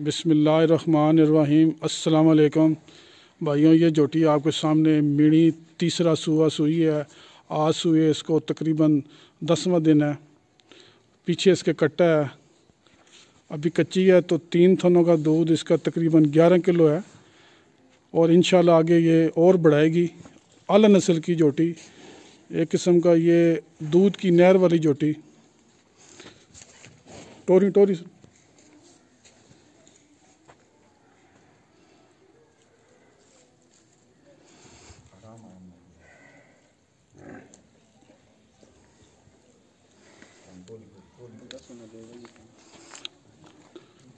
बिस्मिल्लाहिर्रहमानिर्रहीम। अस्सलाम वालेकुम भाइयों, ये जोटी आपके सामने मीणी तीसरा सूआ सुई है। आज सुए इसको तकरीबन 10वां दिन है। पीछे इसके कट्टा है, अभी कच्ची है, तो 3 थनों का दूध इसका तकरीबन 11 किलो है और इंशाल्लाह आगे ये और बढ़ाएगी। आला नस्ल की जोटी, एक किस्म का ये दूध की नहर वाली जोटी। टोरी टोरी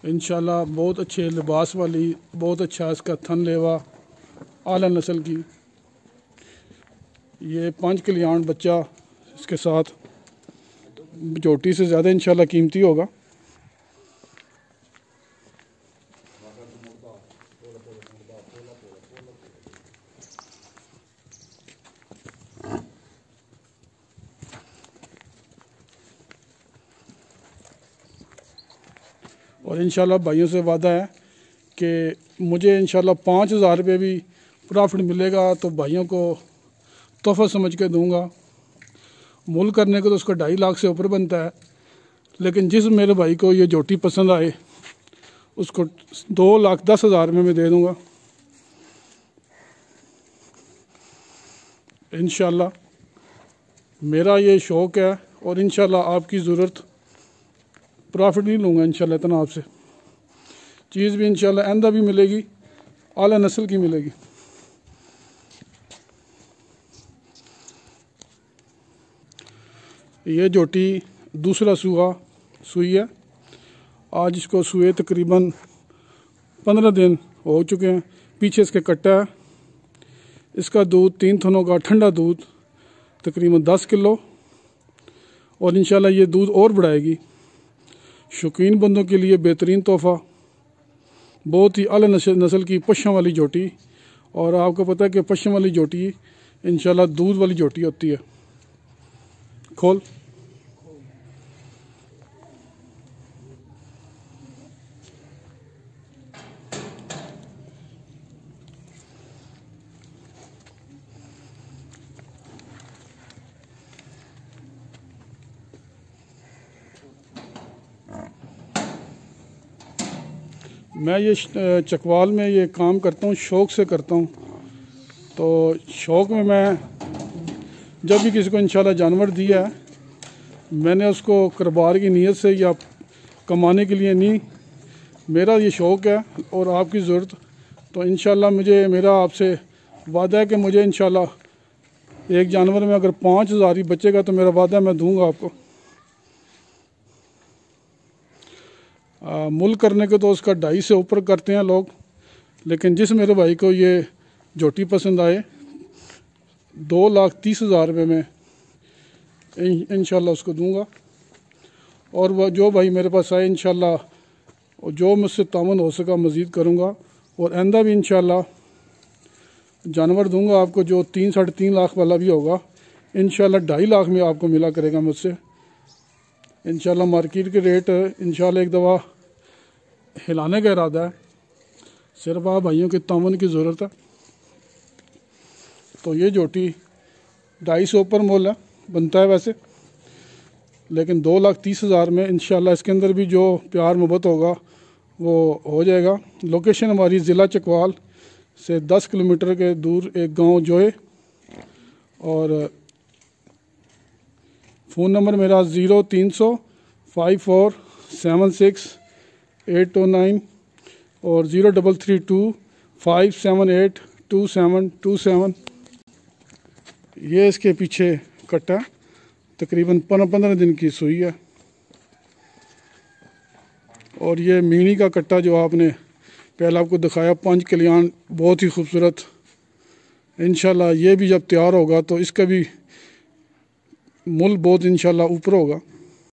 इंशाल्लाह बहुत अच्छे लिबास वाली, बहुत अच्छा इसका थन लेवा, आला नस्ल की। ये 5 कल्याण बच्चा इसके साथ जोटी से ज़्यादा इंशाल्लाह कीमती होगा। और इंशाल्लाह भाइयों से वादा है कि मुझे इंशाल्लाह 5,000 रुपये भी प्रॉफिट मिलेगा तो भाइयों को तोहफ़ा समझ के दूंगा। मूल करने को तो उसका 2.5 लाख से ऊपर बनता है, लेकिन जिस मेरे भाई को ये जोटी पसंद आए उसको 2,10,000 में मैं दे दूंगा इंशाल्लाह। मेरा ये शौक़ है और इंशाल्लाह आपकी ज़रूरत प्रॉफिट नहीं लूँगा इंशाल्लाह। इतना आपसे चीज़ भी इंशाल्लाह आइंदा भी मिलेगी, आला नस्ल की मिलेगी। ये जोटी दूसरा सूआ सुई है। आज इसको सुए तकरीबन 15 दिन हो चुके हैं। पीछे इसके कट्टा है। इसका दूध 3 थनों का ठंडा दूध तकरीबन 10 किलो और इंशाल्लाह ये दूध और बढ़ाएगी। शौकीन बंदों के लिए बेहतरीन तोहफ़ा, बहुत ही आला नस्ल की पश्म वाली जोटी। और आपको पता है कि पश्म वाली जोटी इंशाल्लाह दूध वाली जोटी होती है। खोल मैं ये चकवाल में ये काम करता हूँ, शौक़ से करता हूँ। तो शौक़ में मैं जब भी किसी को इंशाल्लाह जानवर दिया है, मैंने उसको कारोबार की नीयत से या कमाने के लिए नहीं, मेरा ये शौक़ है और आपकी ज़रूरत। तो इंशाल्लाह मुझे, मेरा आपसे वादा है कि मुझे इंशाल्लाह एक जानवर में अगर 5,000 ही बचेगा तो मेरा वादा है मैं दूँगा आपको। मुल करने को तो उसका 2.5 से ऊपर करते हैं लोग, लेकिन जिस मेरे भाई को ये जोटी पसंद आए 2,30,000 रुपये में इंशाल्लाह उसको दूंगा। और वह जो भाई मेरे पास आए इंशाल्लाह जो मुझसे तावन हो सका मज़ीद करूंगा और आइंदा भी इंशाल्लाह जानवर दूंगा आपको। जो 3-3.5 लाख वाला भी होगा इंशाल्लाह 2.5 लाख में आपको मिला करेगा मुझसे इंशाल्लाह। मार्केट के रेट इंशाल्लाह एक दफ़ा हिलाने का इरादा है, सिर्फ आप भाइयों के तावन की ज़रूरत है। तो ये जोटी 2.5 से ऊपर मोल है, बनता है वैसे, लेकिन 2,30,000 में इंशाल्लाह इसके अंदर भी जो प्यार मोहब्बत होगा वो हो जाएगा। लोकेशन हमारी ज़िला चकवाल से 10 किलोमीटर के दूर एक गांव जोए। और फ़ोन नंबर मेरा 0300 5476 और 0332 578 2727। ये इसके पीछे कट्टा तकरीबन 15 दिन की सुई है। और ये मीणी का कट्टा जो आपने पहले आपको दिखाया 5 कल्याण, बहुत ही खूबसूरत। इंशाल्लाह ये भी जब तैयार होगा तो इसका भी मूल बहुत इंशाल्लाह ऊपर होगा।